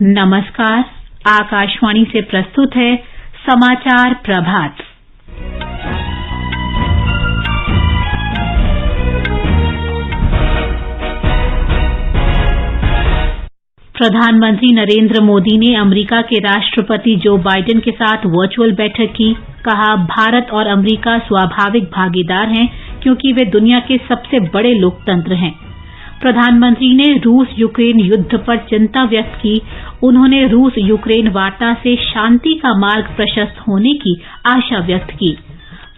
नमस्कार। आकाशवाणी से प्रस्तुत है समाचार प्रभात। प्रधानमंत्री नरेंद्र मोदी ने अमेरिका के राष्ट्रपति जो बाइडेन के साथ वर्चुअल बैठक की। कहा, भारत और अमेरिका स्वाभाविक भागीदार हैं क्योंकि वे दुनिया के सबसे बड़े लोकतंत्र हैं। प्रधानमंत्री ने रूस यूक्रेन युद्ध पर चिंता व्यक्त की। उन्होंने रूस यूक्रेन वार्ता से शांति का मार्ग प्रशस्त होने की आशा व्यक्त की।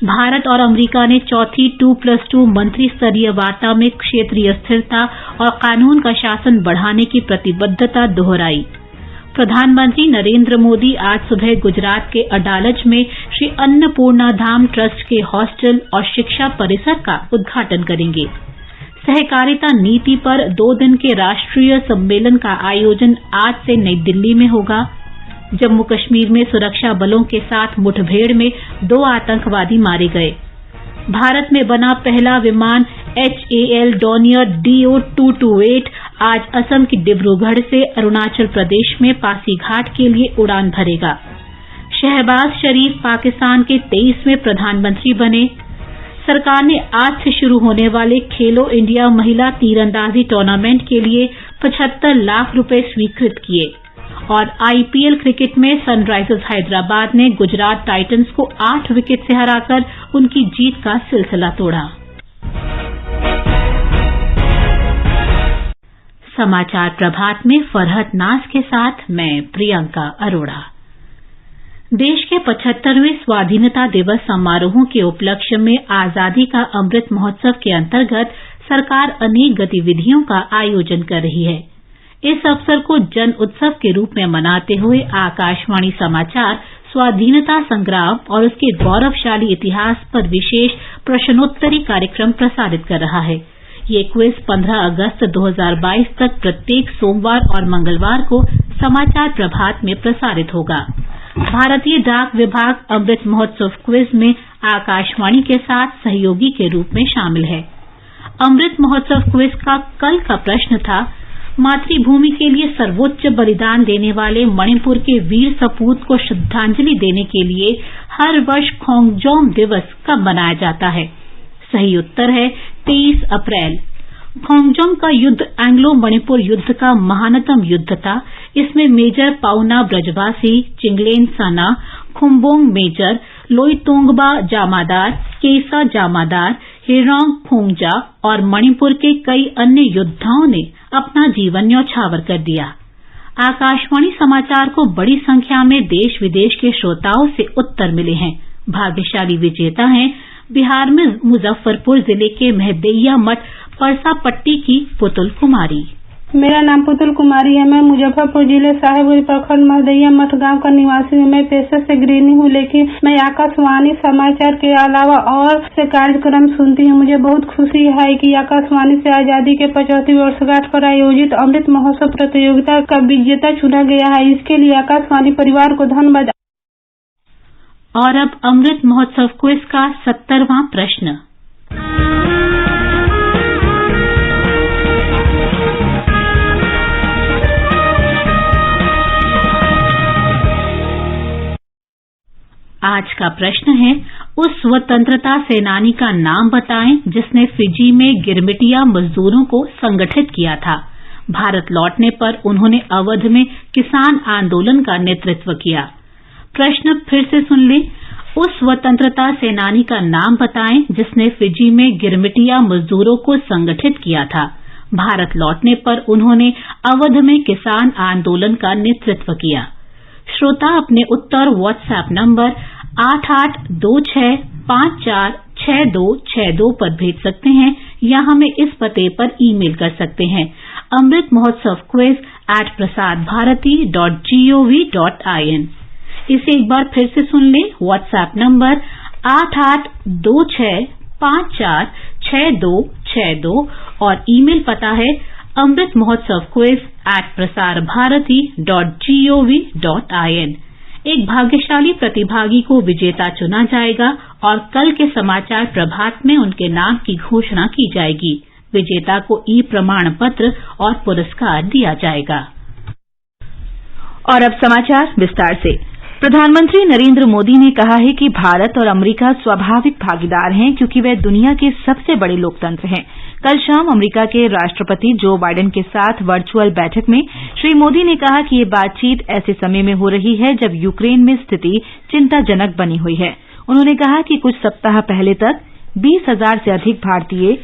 भारत और अमेरिका ने चौथी 2+2 मंत्री स्तरीय वार्ता में क्षेत्रीय स्थिरता और कानून का शासन बढ़ाने की प्रतिबद्धता दोहराई। प्रधानमंत्री नरेंद्र मोदी आज सुबह गुजरात के अडालज में श्री अन्नपूर्णा धाम ट्रस्ट के हॉस्टल और शिक्षा परिसर का उद्घाटन करेंगे। सहकारिता नीति पर 2 दिन के राष्ट्रीय सम्मेलन का आयोजन आज से नई दिल्ली में होगा। जम्मू कश्मीर में सुरक्षा बलों के साथ मुठभेड़ में 2 आतंकवादी मारे गए। भारत में बना पहला विमान HAL डॉनियर DO-228 आज असम के डिब्रूगढ़ से अरुणाचल प्रदेश में पासीघाट के लिए उड़ान भरेगा। शहबाज शरीफ पाकिस्तान के 23वें प्रधानमंत्री बने। सरकार ने आज से शुरू होने वाले खेलो इंडिया महिला तीरंदाजी टूर्नामेंट के लिए 75 लाख रुपए स्वीकृत किए। और IPL क्रिकेट में सनराइजर्स हैदराबाद ने गुजरात टाइटंस को 8 विकेट से हराकर उनकी जीत का सिलसिला तोड़ा। समाचार प्रभात में फरहत नाज के साथ मैं प्रियंका अरोड़ा। देश के 75वें स्वाधीनता दिवस समारोहों के उपलक्ष्य में आजादी का अमृत महोत्सव के अंतर्गत सरकार अनेक गतिविधियों का आयोजन कर रही है। इस अवसर को जन उत्सव के रूप में मनाते हुए आकाशवाणी समाचार स्वाधीनता संग्राम और उसके गौरवशाली इतिहास पर विशेष प्रश्नोत्तरी कार्यक्रम प्रसारित कर रहा है। ये क्विज 15 अगस्त 2022 तक प्रत्येक सोमवार और मंगलवार को समाचार प्रभात में प्रसारित होगा। भारतीय डाक विभाग अमृत महोत्सव क्विज में आकाशवाणी के साथ सहयोगी के रूप में शामिल है। अमृत महोत्सव क्विज का कल का प्रश्न था, मातृभूमि के लिए सर्वोच्च बलिदान देने वाले मणिपुर के वीर सपूत को श्रद्धांजलि देने के लिए हर वर्ष खोंगजोम दिवस कब मनाया जाता है? सही उत्तर है 23 अप्रैल। खोंगजोम का युद्ध एंग्लो मणिपुर युद्ध का महानतम युद्ध था। इसमें मेजर पाउना ब्रजवासी, चिंगलेन साना, खुम्बोंग मेजर, लोईतोंगबा जामादार, केसा जामादार, हिरोंग खोंगजा और मणिपुर के कई अन्य योद्धाओं ने अपना जीवन न्यौछावर कर दिया। आकाशवाणी समाचार को बड़ी संख्या में देश विदेश के श्रोताओं से उत्तर मिले हैं। भाग्यशाली विजेता हैं बिहार में मुजफ्फरपुर जिले के मेहदैया मठ परसापट्टी की पुतुल कुमारी। मेरा नाम पुतुल कुमारी है। मैं मुजफ्फरपुर जिले साहेबगंज प्रखंड मेहदैया मठ गांव का निवासी हूँ। मैं पेशे से गृहिणी हूँ, लेकिन मैं आकाशवाणी समाचार के अलावा और से कार्यक्रम सुनती हूँ। मुझे बहुत खुशी है कि आकाशवाणी से आजादी के 75वीं वर्षगांठ पर आयोजित अमृत महोत्सव प्रतियोगिता का विजेता चुना गया है। इसके लिए आकाशवाणी परिवार को धन्यवाद। और अब अमृत महोत्सव क्विज का 70वां प्रश्न। आज का प्रश्न है, उस स्वतंत्रता सेनानी का नाम बताएं जिसने फिजी में गिरमिटिया मजदूरों को संगठित किया था। भारत लौटने पर उन्होंने अवध में किसान आंदोलन का नेतृत्व किया। प्रश्न फिर से सुन लें, उस स्वतंत्रता सेनानी का नाम बताएं जिसने फिजी में गिरमिटिया मजदूरों को संगठित किया था। भारत लौटने पर उन्होंने अवध में किसान आंदोलन का नेतृत्व किया। श्रोता अपने उत्तर व्हाट्सएप नंबर 8826546262 पर भेज सकते हैं या हमें इस पते पर ईमेल कर सकते हैं amritmahotsav@prasadbharati.gov.in। इसे एक बार फिर से सुन लें। व्हाट्सएप नंबर 8826546262 और ईमेल पता है amritmahotsav@prasadbharati.gov.in। एक भाग्यशाली प्रतिभागी को विजेता चुना जाएगा और कल के समाचार प्रभात में उनके नाम की घोषणा की जाएगी। विजेता को ई प्रमाण पत्र और पुरस्कार दिया जाएगा। और अब समाचार विस्तार से। प्रधानमंत्री नरेंद्र मोदी ने कहा है कि भारत और अमेरिका स्वाभाविक भागीदार हैं क्योंकि वे दुनिया के सबसे बड़े लोकतंत्र हैं। कल शाम अमेरिका के राष्ट्रपति जो बाइडेन के साथ वर्चुअल बैठक में श्री मोदी ने कहा कि ये बातचीत ऐसे समय में हो रही है जब यूक्रेन में स्थिति चिंताजनक बनी हुई है। उन्होंने कहा कि कुछ सप्ताह पहले तक 20,000 से अधिक भारतीय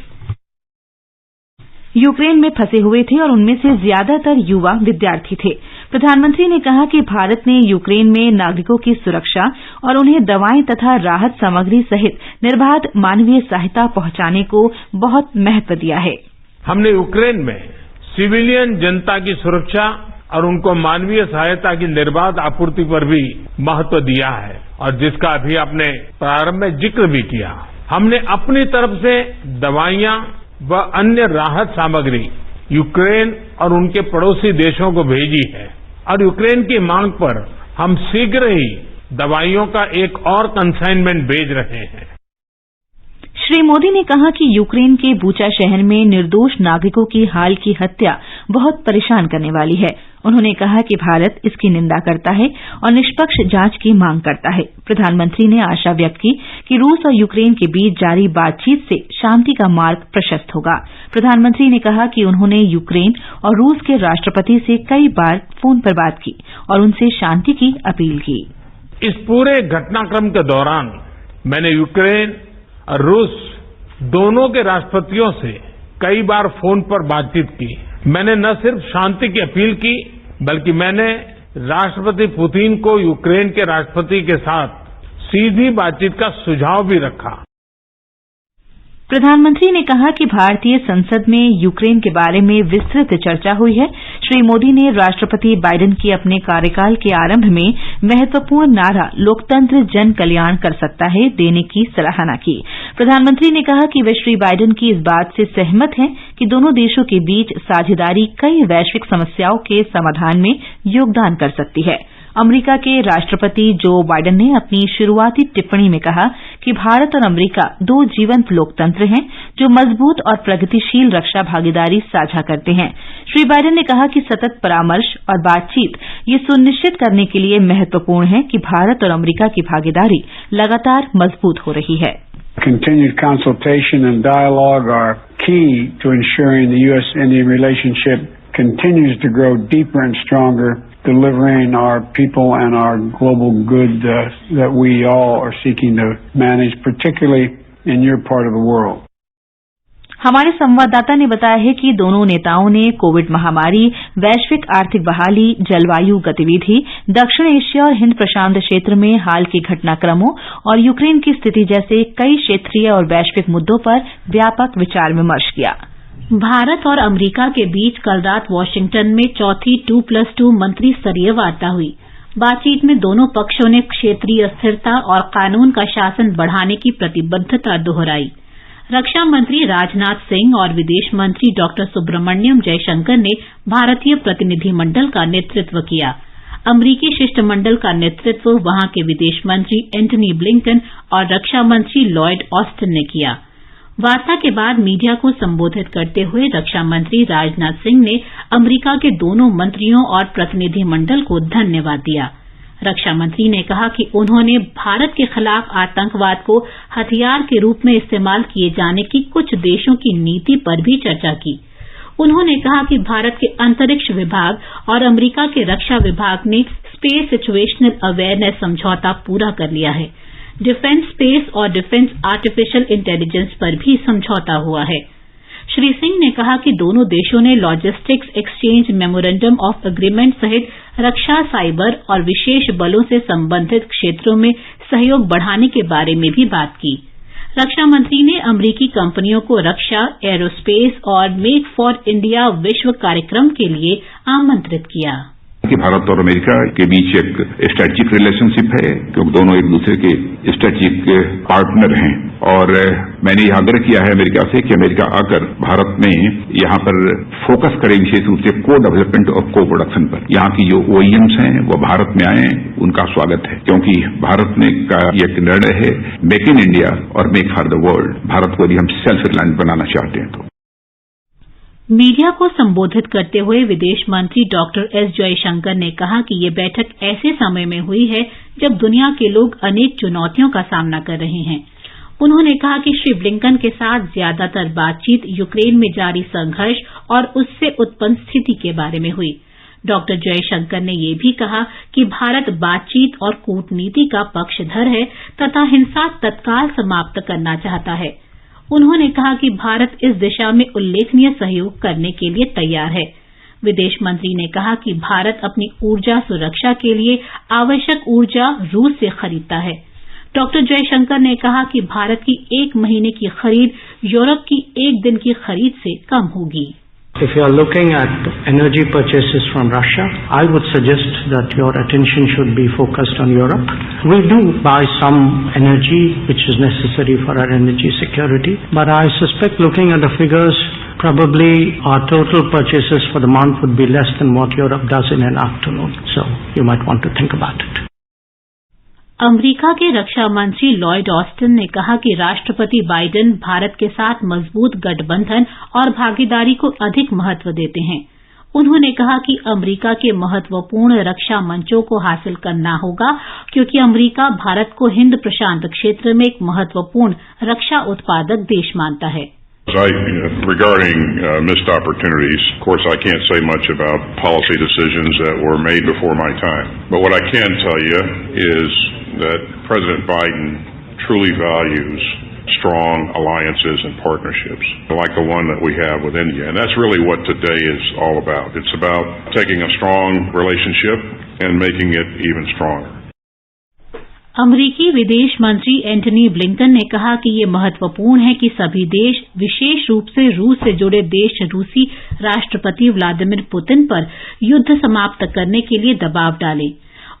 यूक्रेन में फंसे हुए थे और उनमें से ज्यादातर युवा विद्यार्थी थे। प्रधानमंत्री ने कहा कि भारत ने यूक्रेन में नागरिकों की सुरक्षा और उन्हें दवाएं तथा राहत सामग्री सहित निर्बाध मानवीय सहायता पहुंचाने को बहुत महत्व दिया है। हमने यूक्रेन में सिविलियन जनता की सुरक्षा और उनको मानवीय सहायता की निर्बाध आपूर्ति पर भी महत्व दिया है और जिसका अभी आपने प्रारंभ में जिक्र भी किया। हमने अपनी तरफ से दवाइयां व अन्य राहत सामग्री यूक्रेन और उनके पड़ोसी देशों को भेजी है और यूक्रेन की मांग पर हम शीघ्र ही दवाइयों का एक और कंसाइनमेंट भेज रहे हैं। श्री मोदी ने कहा कि यूक्रेन के बूचा शहर में निर्दोष नागरिकों की हाल की हत्या बहुत परेशान करने वाली है। उन्होंने कहा कि भारत इसकी निंदा करता है और निष्पक्ष जांच की मांग करता है। प्रधानमंत्री ने आशा व्यक्त की कि रूस और यूक्रेन के बीच जारी बातचीत से शांति का मार्ग प्रशस्त होगा। प्रधानमंत्री ने कहा कि उन्होंने यूक्रेन और रूस के राष्ट्रपति से कई बार फोन पर बात की और उनसे शांति की अपील की। इस पूरे घटनाक्रम के दौरान मैंने यूक्रेन और रूस दोनों के राष्ट्रपतियों से कई बार फोन पर बातचीत की। मैंने न सिर्फ शांति की अपील की बल्कि मैंने राष्ट्रपति पुतिन को यूक्रेन के राष्ट्रपति के साथ सीधी बातचीत का सुझाव भी रखा। प्रधानमंत्री ने कहा कि भारतीय संसद में यूक्रेन के बारे में विस्तृत चर्चा हुई है। श्री मोदी ने राष्ट्रपति बाइडेन की अपने कार्यकाल के आरंभ में महत्वपूर्ण नारा लोकतंत्र जन कल्याण कर सकता है देने की सराहना की। प्रधानमंत्री ने कहा कि वे श्री बाइडेन की इस बात से सहमत हैं कि दोनों देशों के बीच साझेदारी कई वैश्विक समस्याओं के समाधान में योगदान कर सकती है। अमेरिका के राष्ट्रपति जो बाइडेन ने अपनी शुरुआती टिप्पणी में कहा कि भारत और अमेरिका दो जीवंत लोकतंत्र हैं जो मजबूत और प्रगतिशील रक्षा भागीदारी साझा करते हैं। श्री बाइडेन ने कहा कि सतत परामर्श और बातचीत ये सुनिश्चित करने के लिए महत्वपूर्ण है कि भारत और अमेरिका की भागीदारी लगातार मजबूत हो रही है। Continued consultation and dialogue are key to ensuring the U.S.-Indian relationship continues to grow deeper and stronger, delivering our people and our global good that we all are seeking to manage, particularly in your part of the world. हमारे संवाददाता ने बताया है कि दोनों नेताओं ने Covid महामारी, वैश्विक आर्थिक बहाली, जलवायु गतिविधि, दक्षिण एशिया और हिंद प्रशांत क्षेत्र में हाल के घटनाक्रमों और यूक्रेन की स्थिति जैसे कई क्षेत्रीय और वैश्विक मुद्दों पर व्यापक विचार विमर्श किया। भारत और अमेरिका के बीच कल रात वाशिंगटन में चौथी 2+2 मंत्री स्तरीय वार्ता हुई। बातचीत में दोनों पक्षों ने क्षेत्रीय स्थिरता और कानून का शासन बढ़ाने की प्रतिबद्धता दोहराई। रक्षा मंत्री राजनाथ सिंह और विदेश मंत्री डॉक्टर सुब्रमण्यम जयशंकर ने भारतीय प्रतिनिधिमंडल का नेतृत्व किया। अमरीकी शिष्टमंडल का नेतृत्व वहां के विदेश मंत्री एंटनी ब्लिंकन और रक्षा मंत्री लॉयड ऑस्टिन ने किया। वार्ता के बाद मीडिया को संबोधित करते हुए रक्षा मंत्री राजनाथ सिंह ने अमेरिका के दोनों मंत्रियों और प्रतिनिधिमंडल को धन्यवाद दिया। रक्षा मंत्री ने कहा कि उन्होंने भारत के खिलाफ आतंकवाद को हथियार के रूप में इस्तेमाल किए जाने की कुछ देशों की नीति पर भी चर्चा की। उन्होंने कहा कि भारत के अंतरिक्ष विभाग और अमेरिका के रक्षा विभाग ने स्पेस सिचुएशनल अवेयरनेस समझौता पूरा कर लिया है। डिफेंस स्पेस और डिफेंस आर्टिफिशियल इंटेलिजेंस पर भी समझौता हुआ है। श्री सिंह ने कहा कि दोनों देशों ने logistics exchange memorandum of agreement सहित रक्षा, साइबर और विशेष बलों से संबंधित क्षेत्रों में सहयोग बढ़ाने के बारे में भी बात की। रक्षा मंत्री ने अमरीकी कंपनियों को रक्षा, एरोस्पेस और मेक फॉर इंडिया विश्व कार्यक्रम के लिए आमंत्रित किया। कि भारत और अमेरिका के बीच एक स्ट्रेटेजिक रिलेशनशिप है क्योंकि दोनों एक दूसरे के स्ट्रेटेजिक पार्टनर हैं और मैंने यह आग्रह किया है अमेरिका से कि अमेरिका आकर भारत में यहां पर फोकस करे विशेष रूप से को डेवलपमेंट और को प्रोडक्शन पर। यहां की जो OEMs हैं वो भारत में आए, उनका स्वागत है क्योंकि भारत में का एक निर्णय है मेक इन इंडिया और make for the world. Bharat को यदि हम सेल्फ रिलायंस बनाना चाहते हैं तो। मीडिया को संबोधित करते हुए विदेश मंत्री डॉक्टर एस जयशंकर ने कहा कि ये बैठक ऐसे समय में हुई है जब दुनिया के लोग अनेक चुनौतियों का सामना कर रहे हैं। उन्होंने कहा कि श्री ब्लिंकन के साथ ज्यादातर बातचीत यूक्रेन में जारी संघर्ष और उससे उत्पन्न स्थिति के बारे में हुई। डॉक्टर जयशंकर ने यह भी कहा कि भारत बातचीत और कूटनीति का पक्षधर है तथा हिंसा तत्काल समाप्त करना चाहता है। उन्होंने कहा कि भारत इस दिशा में उल्लेखनीय सहयोग करने के लिए तैयार है। विदेश मंत्री ने कहा कि भारत अपनी ऊर्जा सुरक्षा के लिए आवश्यक ऊर्जा रूस से खरीदता है। डॉक्टर जयशंकर ने कहा कि भारत की 1 महीने की खरीद यूरोप की 1 दिन की खरीद से कम होगी। If you are looking at energy purchases from Russia, I would suggest that your attention should be focused on Europe. We do buy some energy which is necessary for our energy security, but I suspect looking at the figures, probably our total purchases for the month would be less than what Europe does in an afternoon. So you might want to think about it. America के रक्षा मंत्री Lloyd Austin ने कहा कि राष्ट्रपति Biden Bharat के साथ मजबूत गठबंधन और भागीदारी को अधिक महत्व देते हैं। उन्होंने कहा कि अमेरिका के महत्वपूर्ण रक्षा मंचों को हासिल करना होगा क्योंकि अमेरिका भारत को हिंद प्रशांत क्षेत्र में एक महत्वपूर्ण रक्षा उत्पादक देश मानता है। Regarding missed opportunities, of course I can't say much about policy decisions that were made before my time. But what I can tell you is that President Biden truly values strong alliances and partnerships like the one that we have with India. And that's really what today is all about. It's about taking a strong relationship and making it even stronger. अमरीकी विदेश मंत्री Antony Blinken ने कहा कि ये महत्वपूर्ण है कि सभी देश, विशेष रूप से रूस से जुड़े देश, रूसी राष्ट्रपति व्लादिमीर पुतिन पर युद्ध समाप्त करने के लिए दबाव डालें।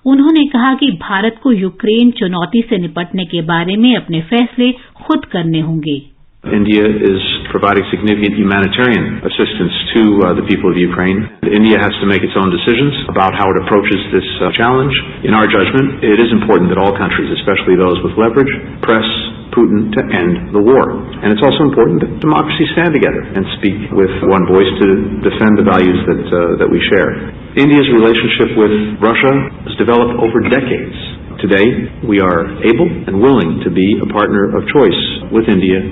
उन्होंने कहा कि भारत को यूक्रेन चुनौती से निपटने के बारे में अपने फैसले खुद करने होंगे। India is providing significant humanitarian assistance to the people of Ukraine. India has to make its own decisions about how it approaches this challenge. In our judgment, it is important that all countries, especially those with leverage, press Putin to end the war. And it's also important that democracies stand together and speak with one voice to defend the values that we share. India's relationship with Russia was developed over decades. Today, we are able and willing to be a partner of choice with India.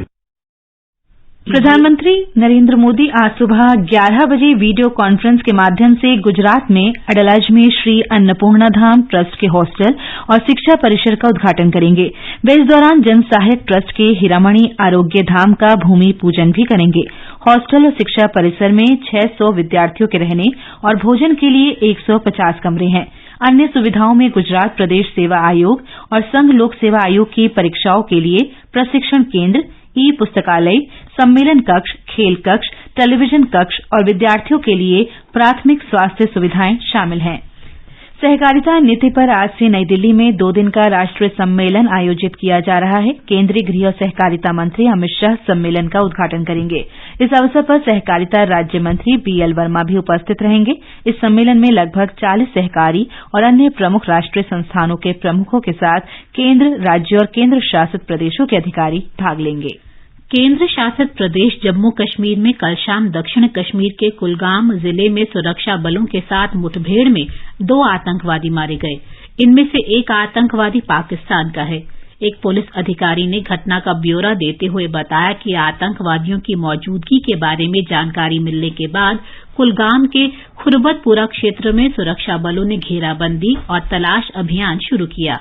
प्रधानमंत्री नरेंद्र मोदी आज सुबह 11 बजे video conference के माध्यम से गुजरात में अडलाज में Shri Annapurna Dham trust के हॉस्टल और शिक्षा परिसर का उद्घाटन करेंगे। वे इस दौरान जन सहायक ट्रस्ट के हीरामणि आरोग्य धाम का भूमि पूजन भी करेंगे। हॉस्टल और शिक्षा परिसर में 600 विद्यार्थियों के रहने और भोजन के लिए 150 कमरे हैं। अन्य सुविधाओं में गुजरात प्रदेश सेवा आयोग और संघ लोक सेवा आयोग की परीक्षाओं के लिए प्रशिक्षण केंद्र, ई पुस्तकालय, सम्मेलन कक्ष, खेल कक्ष, टेलीविजन कक्ष और विद्यार्थियों के लिए प्राथमिक स्वास्थ्य सुविधाएं शामिल हैं। सहकारिता नीति पर आज से नई दिल्ली में 2 दिन का राष्ट्रीय सम्मेलन आयोजित किया जा रहा है। केंद्रीय गृह और सहकारिता मंत्री अमित शाह सम्मेलन का उद्घाटन करेंगे। इस अवसर पर सहकारिता राज्य मंत्री बीएल वर्मा भी उपस्थित रहेंगे। इस सम्मेलन में लगभग 40 सहकारी और अन्य प्रमुख राष्ट्रीय संस्थानों के प्रमुखों के साथ केंद्र, राज्य और केंद्र शासित प्रदेशों के अधिकारी भाग लेंगे। केंद्र शासित प्रदेश जम्मू कश्मीर में कल शाम दक्षिण कश्मीर के कुलगाम जिले में सुरक्षा बलों के साथ मुठभेड़ में 2 आतंकवादी मारे गए। इनमें से एक आतंकवादी पाकिस्तान का है। एक पुलिस अधिकारी ने घटना का ब्यौरा देते हुए बताया कि आतंकवादियों की मौजूदगी के बारे में जानकारी मिलने के बाद कुलगाम के खुरबतपुरा क्षेत्र में सुरक्षा बलों ने घेराबंदी और तलाश अभियान शुरू किया।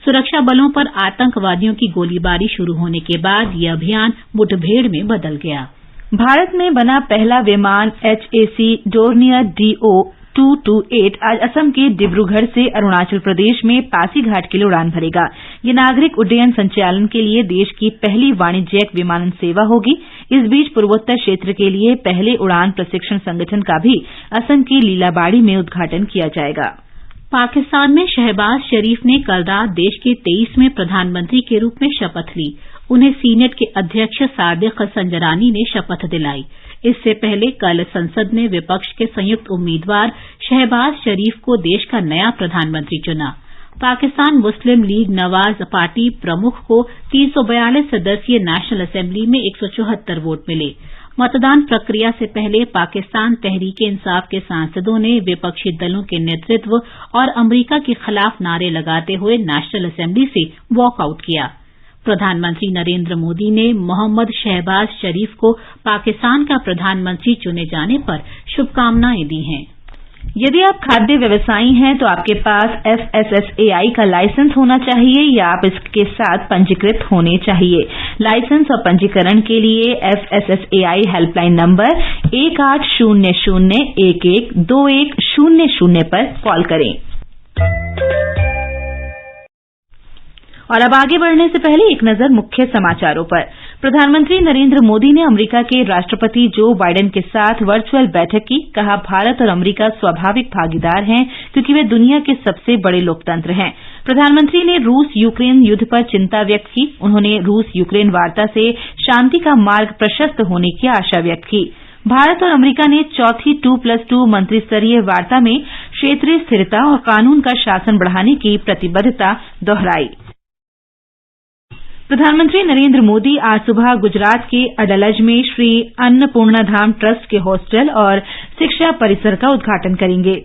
सुरक्षा बलों पर आतंकवादियों की गोलीबारी शुरू होने के बाद यह अभियान मुठभेड़ में बदल गया। भारत में बना पहला विमान HAC डोर्नियर DO-228 आज असम के डिब्रूगढ़ से अरुणाचल प्रदेश में पासीघाट के लिए उड़ान भरेगा। ये नागरिक उड्डयन संचालन के लिए देश की पहली वाणिज्यिक विमानन सेवा होगी। इस बीच पूर्वोत्तर क्षेत्र के लिए पहले उड़ान प्रशिक्षण संगठन का भी असम की लीलाबाड़ी में उद्घाटन किया जाएगा। पाकिस्तान में शहबाज शरीफ ने कल रात देश के 23वें प्रधानमंत्री के रूप में शपथ ली। उन्हें सीनेट के अध्यक्ष सादिक संजरानी ने शपथ दिलाई। इससे पहले कल संसद ने विपक्ष के संयुक्त उम्मीदवार शहबाज शरीफ को देश का नया प्रधानमंत्री चुना। पाकिस्तान मुस्लिम लीग नवाज पार्टी प्रमुख को 342 सदस्यीय नेशनल असेंबली में 174 वोट मिले। मतदान प्रक्रिया से पहले पाकिस्तान तहरीक इंसाफ के सांसदों ने विपक्षी दलों के नेतृत्व और अमरीका के खिलाफ नारे लगाते हुए नेशनल असेंबली से वॉकआउट किया। प्रधानमंत्री नरेंद्र मोदी ने मोहम्मद शहबाज शरीफ को पाकिस्तान का प्रधानमंत्री चुने जाने पर शुभकामनाएं दी हैं। यदि आप खाद्य व्यवसायी हैं तो आपके पास FSSAI का लाइसेंस होना चाहिए या आप इसके साथ पंजीकृत होने चाहिए। लाइसेंस और पंजीकरण के लिए FSSAI हेल्पलाइन नंबर 1800112100 पर कॉल करें। और अब आगे बढ़ने से पहले एक नजर मुख्य समाचारों पर। प्रधानमंत्री नरेंद्र मोदी ने अमेरिका के राष्ट्रपति जो बाइडेन के साथ वर्चुअल बैठक की। कहा, भारत और अमेरिका स्वाभाविक भागीदार हैं क्योंकि वे दुनिया के सबसे बड़े लोकतंत्र हैं। प्रधानमंत्री ने रूस यूक्रेन युद्ध पर चिंता व्यक्त की। उन्होंने रूस यूक्रेन वार्ता से शांति का मार्ग प्रशस्त होने की आशा व्यक्त की। भारत और अमेरिका ने चौथी 2+2 मंत्रिस्तरीय वार्ता में क्षेत्रीय स्थिरता और कानून का शासन बढ़ाने की प्रतिबद्धता दोहराई। प्रधानमंत्री नरेंद्र मोदी आज सुबह गुजरात के अडलज में श्री अन्नपूर्णाधाम ट्रस्ट के हॉस्टल और शिक्षा परिसर का उद्घाटन करेंगे।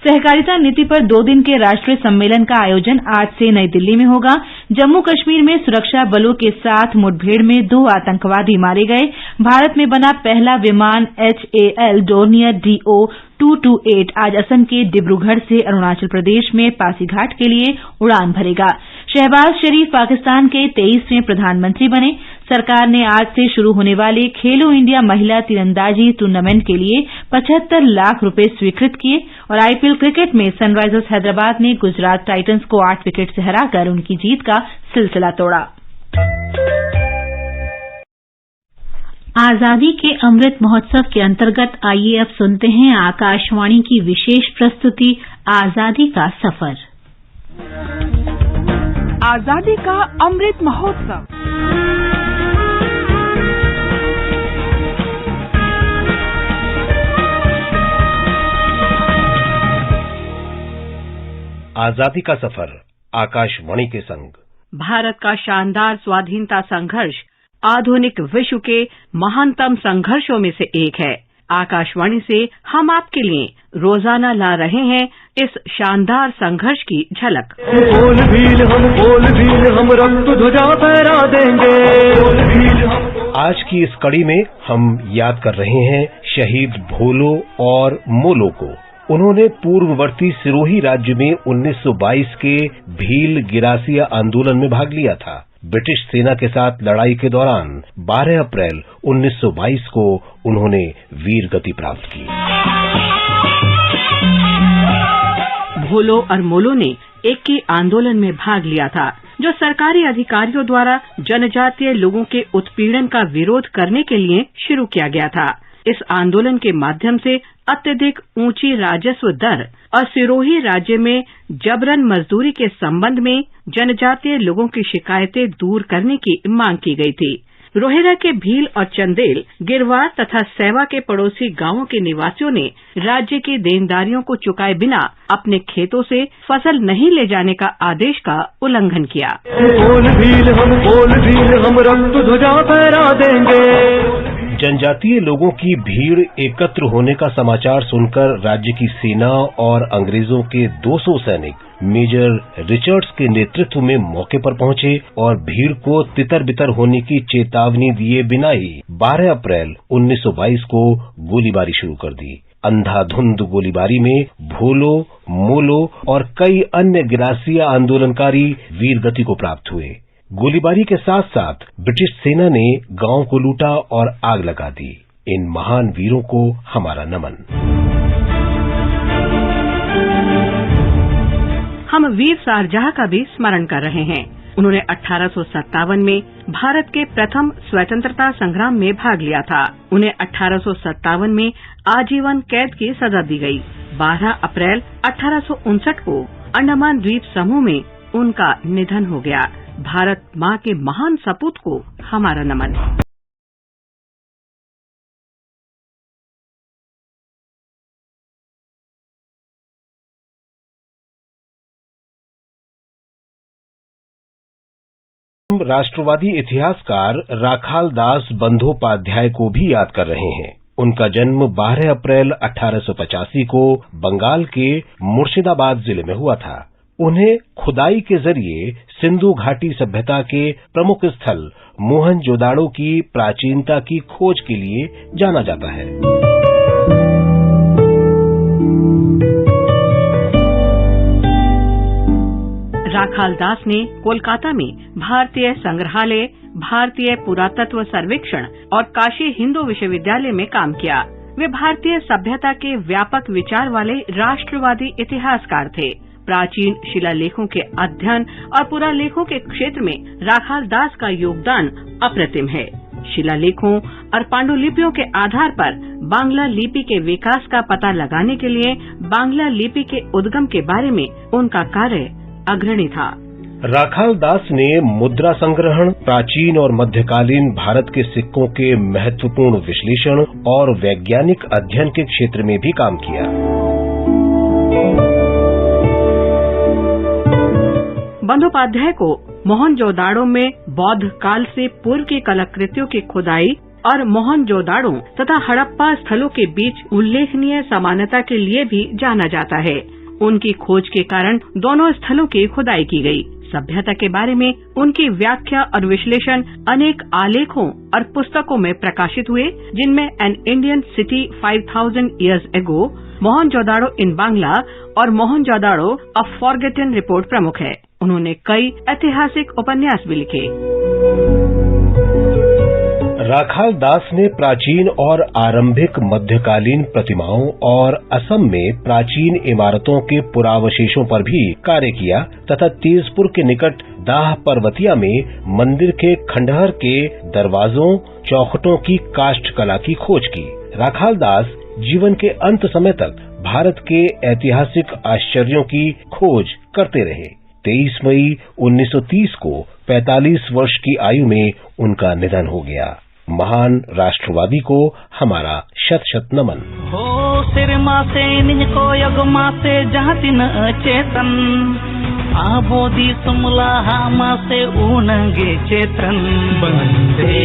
सहकारिता नीति पर 2 दिन के राष्ट्रीय सम्मेलन का आयोजन आज से नई दिल्ली में होगा। जम्मू कश्मीर में सुरक्षा बलों के साथ मुठभेड़ में 2 आतंकवादी मारे गए। भारत में बना पहला विमान HAL डोर्नियर DO-228 आज असम के डिब्रूगढ़ से अरुणाचल प्रदेश में पासीघाट के लिए उड़ान भरेगा। शहबाज शरीफ पाकिस्तान के 23वें प्रधानमंत्री बने। सरकार ने आज से शुरू होने वाले खेलो इंडिया महिला तीरंदाजी टूर्नामेंट के लिए 75 लाख रुपए स्वीकृत किए। और IPL क्रिकेट में सनराइजर्स हैदराबाद ने गुजरात टाइटंस को 8 विकेट से हराकर उनकी जीत का सिलसिला तोड़ा। आजादी के अमृत महोत्सव के अंतर्गत आइए अब सुनते हैं आकाशवाणी की विशेष प्रस्तुति आजादी का सफर। आजादी का अमृत महोत्सव। आजादी का सफर आकाशवाणी के संग। भारत का शानदार स्वाधीनता संघर्ष आधुनिक विश्व के महानतम संघर्षों में से एक है। आकाशवाणी से हम आपके लिए रोजाना ला रहे हैं इस शानदार संघर्ष की झलक। बोल भील हम रक्त ध्वजा फहरा देंगे। आज की इस कड़ी में हम याद कर रहे हैं शहीद भोलो और मोलो को। उन्होंने पूर्ववर्ती सिरोही राज्य में 1922 के भील गिरासिया आंदोलन में भाग लिया था। ब्रिटिश सेना के साथ लड़ाई के दौरान 12 अप्रैल 1922 को उन्होंने वीर गति प्राप्त की। भोलो और मोलो ने एक के आंदोलन में भाग लिया था जो सरकारी अधिकारियों द्वारा जनजातीय लोगों के उत्पीड़न का विरोध करने के लिए शुरू किया गया था। इस आंदोलन के माध्यम से अत्यधिक ऊंची राजस्व दर और सिरोही राज्य में जबरन मजदूरी के संबंध में जनजातीय लोगों की शिकायतें दूर करने की मांग की गई थी। रोहिरा के भील और चंदेल, गिरवार तथा सैवा के पड़ोसी गांवों के निवासियों ने राज्य की देनदारियों को चुकाए बिना अपने खेतों से फसल नहीं ले जाने का आदेश का उल्लंघन किया। बोल भील हम रक्त ध्वजा फहरा देंगे। जनजातीय लोगों की भीड़ एकत्र होने का समाचार सुनकर राज्य की सेना और अंग्रेजों के 200 सैनिक मेजर रिचर्ड्स के नेतृत्व में मौके पर पहुंचे और भीड़ को तितर बितर होने की चेतावनी दिए बिना ही 12 अप्रैल 1922 को गोलीबारी शुरू कर दी। अंधाधुंध गोलीबारी में भोलो, मोलो और कई अन्य गिरासिया आंदोलनकारी वीर गति को प्राप्त हुए। गोलीबारी के साथ साथ ब्रिटिश सेना ने गांव को लूटा और आग लगा दी। इन महान वीरों को हमारा नमन। हम वीर सारजाह का भी स्मरण कर रहे हैं। उन्होंने 1857 में भारत के प्रथम स्वतंत्रता संग्राम में भाग लिया था। उन्हें 1857 में आजीवन कैद की सजा दी गई। 12 अप्रैल 1859 को अंडमान द्वीप समूह में उनका निधन हो गया। भारत माँ के महान सपूत को हमारा नमन। हम राष्ट्रवादी इतिहासकार राखाल दास बंदोपाध्याय को भी याद कर रहे हैं। उनका जन्म 12 अप्रैल 1885 को बंगाल के मुर्शिदाबाद जिले में हुआ था। उन्हें खुदाई के जरिए सिंधु घाटी सभ्यता के प्रमुख स्थल मोहनजोदाड़ो की प्राचीनता की खोज के लिए जाना जाता है। राखाल दास ने कोलकाता में भारतीय संग्रहालय, भारतीय पुरातत्व सर्वेक्षण और काशी हिंदू विश्वविद्यालय में काम किया। वे भारतीय सभ्यता के व्यापक विचार वाले राष्ट्रवादी इतिहासकार थे। प्राचीन शिलालेखों के अध्ययन और पुरालेखों के क्षेत्र में राखाल दास का योगदान अप्रतिम है। शिलालेखों और पांडुलिपियों के आधार पर बांग्ला लिपि के विकास का पता लगाने के लिए बांग्ला लिपि के उद्गम के बारे में उनका कार्य अग्रणी था। राखाल दास ने मुद्रा संग्रहण, प्राचीन और मध्यकालीन भारत के सिक्कों के महत्वपूर्ण विश्लेषण और वैज्ञानिक अध्ययन के क्षेत्र में भी काम किया। बंदोपाध्याय को मोहनजोदाड़ो में बौद्ध काल से पूर्व की कलाकृतियों की खुदाई और मोहनजोदाड़ो तथा हड़प्पा स्थलों के बीच उल्लेखनीय समानता के लिए भी जाना जाता है। उनकी खोज के कारण दोनों स्थलों की खुदाई की गई। सभ्यता के बारे में उनकी व्याख्या और विश्लेषण अनेक आलेखों और पुस्तकों में प्रकाशित हुए, जिनमें an Indian city 5000 years ago, Mohenjodaro in Bangla और मोहनजोदाड़ो अ फॉरगेटन रिपोर्ट प्रमुख है। उन्होंने कई ऐतिहासिक उपन्यास भी लिखे। राखाल दास ने प्राचीन और आरंभिक मध्यकालीन प्रतिमाओं और असम में प्राचीन इमारतों के पुरावशेषों पर भी कार्य किया तथा तेजपुर के निकट दाह पर्वतिया में मंदिर के खंडहर के दरवाजों, चौखटों की काष्ठ कला की खोज की। राखाल दास जीवन के अंत समय तक भारत के ऐतिहासिक आश्चर्यों की खोज करते रहे। 23 मई 1930 को 45 वर्ष की आयु में उनका निधन हो गया। महान राष्ट्रवादी को हमारा शत शत नमन। हो सिरमा से निजको यगमा से जहातिन चेतन आबोदी सुमला हामा से ऊनगे चेतन बंदे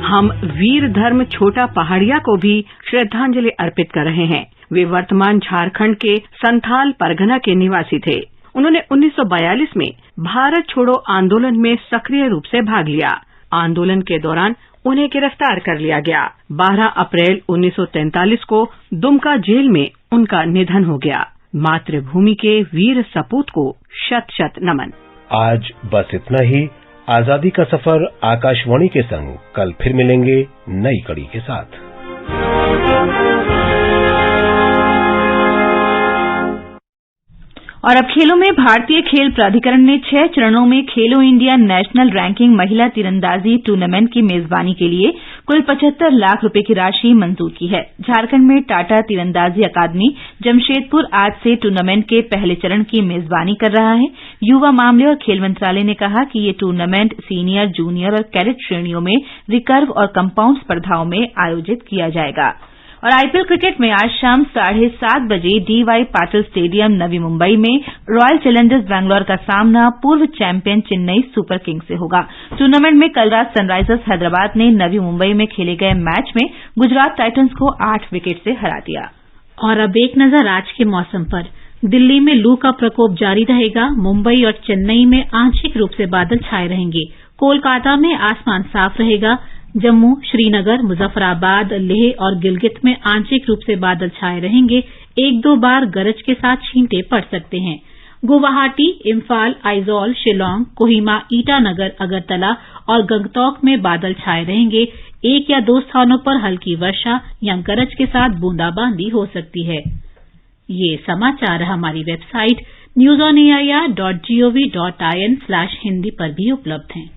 हम वीर धर्म छोटा पहाड़िया को भी श्रद्धांजलि अर्पित कर रहे हैं। वे वर्तमान झारखंड के संथाल परगना के निवासी थे। उन्होंने 1942 में भारत छोड़ो आंदोलन में सक्रिय रूप से भाग लिया। आंदोलन के दौरान उन्हें गिरफ्तार कर लिया गया। 12 अप्रैल 1943 को दुमका जेल में उनका निधन हो गया। मातृभूमि के वीर सपूत को शत शत नमन। आज बस इतना ही। आजादी का सफर आकाशवाणी के संग कल फिर मिलेंगे नई कड़ी के साथ। और अब खेलों में भारतीय खेल प्राधिकरण ने 6 चरणों में खेलो इंडिया नेशनल रैंकिंग महिला तीरंदाजी टूर्नामेंट की मेजबानी के लिए कुल 75 लाख रुपए की राशि मंजूर की है। झारखंड में टाटा तीरंदाजी अकादमी जमशेदपुर आज से टूर्नामेंट के पहले चरण की मेजबानी कर रहा है। युवा मामले और खेल मंत्रालय ने कहा कि ये टूर्नामेंट सीनियर, जूनियर और कैडेट श्रेणियों में रिकर्व और कंपाउंड स्पर्धाओं में आयोजित किया जाएगा। और आईपीएल क्रिकेट में आज शाम 7:30 बजे डीवाई पाटिल स्टेडियम नवी मुंबई में रॉयल चैलेंजर्स बैंगलोर का सामना पूर्व चैंपियन चेन्नई सुपर किंग्स से होगा। टूर्नामेंट में कल रात सनराइजर्स हैदराबाद ने नवी मुंबई में खेले गए मैच में गुजरात टाइटंस को 8 विकेट से हरा दिया। और अब एक नजर आज के मौसम पर। दिल्ली में लू का प्रकोप जारी रहेगा। मुंबई और चेन्नई में आंशिक रूप से बादल छाए रहेंगे। कोलकाता में आसमान साफ रहेगा। जम्मू, श्रीनगर, मुजफ्फराबाद, लेह और गिलगित में आंशिक रूप से बादल छाए रहेंगे। 1-2 बार गरज के साथ छींटे पड़ सकते हैं। गुवाहाटी, इम्फाल, आइजॉल, शिलांग, कोहिमा, ईटानगर, अगरतला और गंगटोक में बादल छाए रहेंगे। 1 या 2 स्थानों पर हल्की वर्षा या गरज के साथ बूंदाबांदी हो सकती है। ये समाचार हमारी वेबसाइट newsonair.gov.in/hindi पर भी उपलब्ध हैं।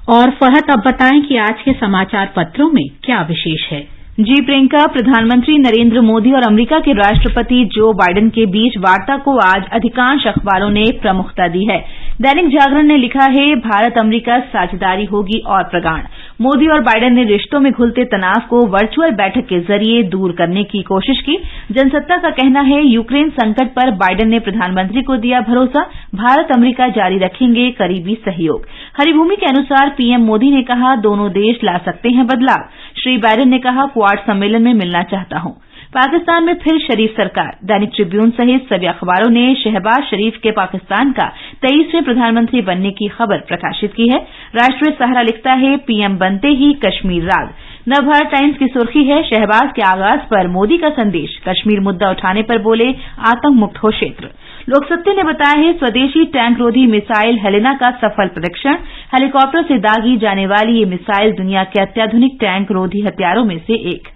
और फहद अब बताएं कि आज के समाचार पत्रों में क्या विशेष है। जी प्रियंका, प्रधानमंत्री नरेंद्र मोदी और अमेरिका के राष्ट्रपति जो बाइडेन के बीच वार्ता को आज अधिकांश अखबारों ने प्रमुखता दी है। दैनिक जागरण ने लिखा है, भारत अमेरिका साझेदारी होगी और प्रगाढ़। मोदी और बाइडेन ने रिश्तों में घुलते तनाव को वर्चुअल बैठक के जरिए दूर करने की कोशिश की। जनसत्ता का कहना है, यूक्रेन संकट पर बाइडेन ने प्रधानमंत्री को दिया भरोसा, भारत अमेरिका जारी रखेंगे करीबी सहयोग। हरिभूमि के अनुसार पीएम मोदी ने कहा, दोनों देश ला सकते हैं बदलाव। श्री बाइडेन ने कहा, क्वाड सम्मेलन में मिलना चाहता हूं। पाकिस्तान में फिर शरीफ सरकार। दैनिक ट्रिब्यून सहित सभी अखबारों ने शहबाज शरीफ के पाकिस्तान का 23वें प्रधानमंत्री बनने की खबर प्रकाशित की है। राष्ट्रीय सहारा लिखता है, पीएम बनते ही कश्मीर राग। नवभारत टाइम्स की सुर्खी है, शहबाज के आगाज पर मोदी का संदेश, कश्मीर मुद्दा उठाने पर बोले, आतंक मुक्त हो क्षेत्र। लोकसत्य ने बताया है, स्वदेशी टैंक रोधी मिसाइल हेलेना का सफल परीक्षण। हेलीकॉप्टर से दागी जाने वाली ये मिसाइल दुनिया के अत्याधुनिक टैंक रोधी हथियारों में से एक।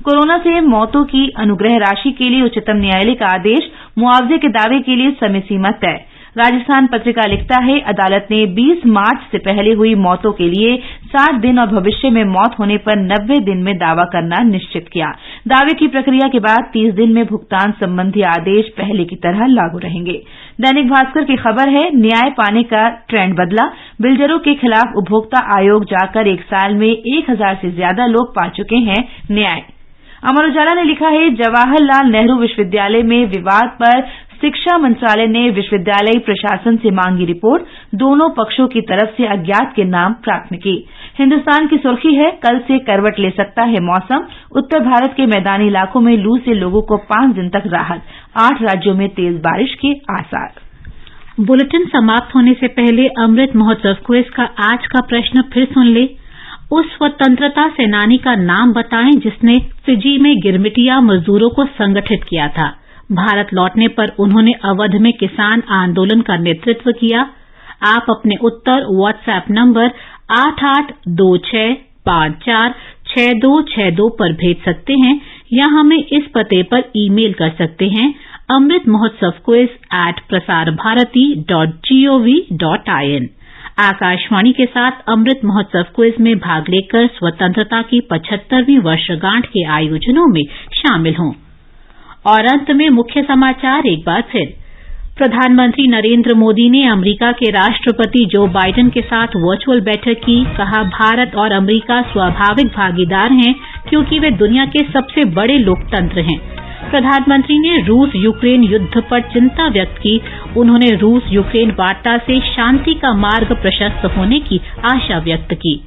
कोरोना से मौतों की अनुग्रह राशि के लिए उच्चतम न्यायालय का आदेश, मुआवजे के दावे के लिए समय सीमा तय। राजस्थान पत्रिका लिखता है, अदालत ने 20 मार्च से पहले हुई मौतों के लिए 60 दिन और भविष्य में मौत होने पर 90 दिन में दावा करना निश्चित किया। दावे की प्रक्रिया के बाद 30 दिन में भुगतान संबंधी आदेश पहले की तरह लागू रहेंगे। दैनिक भास्कर की खबर है, न्याय पाने का ट्रेंड बदला। बिल्डरों के खिलाफ उपभोक्ता आयोग जाकर 1 साल में 1000 से ज्यादा लोग पा चुके हैं न्याय। अमर उजाला ने लिखा है, जवाहरलाल नेहरू विश्वविद्यालय में विवाद पर शिक्षा मंत्रालय ने विश्वविद्यालय प्रशासन से मांगी रिपोर्ट। दोनों पक्षों की तरफ से अज्ञात के नाम प्राथमिकी। हिन्दुस्तान की सुर्खी है, कल से करवट ले सकता है मौसम। उत्तर भारत के मैदानी इलाकों में लू से लोगों को 5 दिन तक राहत। 8 राज्यों में तेज बारिश के आसार। बुलेटिन समाप्त होने से पहले अमृत महोत्सव क्विज का आज का प्रश्न फिर सुन ले। उस स्वतंत्रता सेनानी का नाम बताएं जिसने फिजी में गिरमिटिया मजदूरों को संगठित किया था। भारत लौटने पर उन्होंने अवध में किसान आंदोलन का नेतृत्व किया। आप अपने उत्तर व्हाट्सएप नंबर 8826546262 पर भेज सकते हैं या हमें इस पते पर ईमेल कर सकते हैं, amritmahotsavquiz@prasarbharati.gov.in। आकाशवाणी के साथ अमृत महोत्सव क्विज में भाग लेकर स्वतंत्रता की 75वीं वर्षगांठ के आयोजनों में शामिल हों। और अंत में मुख्य समाचार एक बार फिर। प्रधानमंत्री नरेंद्र मोदी ने अमेरिका के राष्ट्रपति जो बाइडेन के साथ वर्चुअल बैठक की। कहा, भारत और अमेरिका स्वाभाविक भागीदार हैं क्योंकि वे दुनिया के सबसे बड़े लोकतंत्र हैं। प्रधानमंत्री ने रूस यूक्रेन युद्ध पर चिंता व्यक्त की। उन्होंने रूस यूक्रेन वार्ता से शांति का मार्ग प्रशस्त होने की आशा व्यक्त की।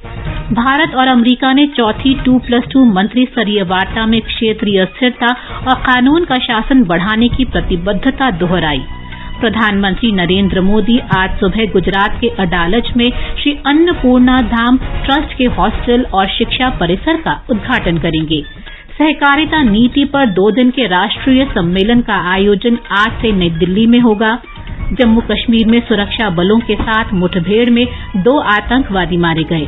भारत और अमेरिका ने चौथी 2+2 मंत्री स्तरीय वार्ता में क्षेत्रीय स्थिरता और कानून का शासन बढ़ाने की प्रतिबद्धता दोहराई। प्रधानमंत्री नरेंद्र मोदी आज सुबह गुजरात के अडालज में श्री अन्नपूर्णा धाम ट्रस्ट के हॉस्टल और शिक्षा परिसर का उद्घाटन करेंगे। सहकारिता नीति पर 2 दिन के राष्ट्रीय सम्मेलन का आयोजन आज से नई दिल्ली में होगा। जम्मू कश्मीर में सुरक्षा बलों के साथ मुठभेड़ में 2 आतंकवादी मारे गए।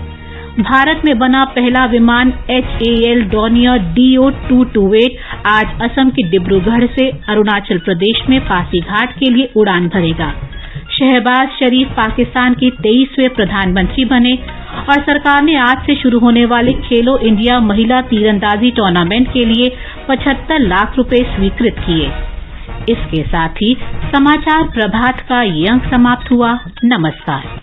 भारत में बना पहला विमान HAL डॉनियर DO-228 आज असम के डिब्रूगढ़ से अरुणाचल प्रदेश में पासीघाट के लिए उड़ान भरेगा। शहबाज शरीफ पाकिस्तान के 23वें प्रधानमंत्री बने और सरकार ने आज से शुरू होने वाले खेलो इंडिया महिला तीरंदाजी टूर्नामेंट के लिए 75 लाख रुपए स्वीकृत किए। इसके साथ ही समाचार प्रभात का ये अंक समाप्त हुआ। नमस्कार।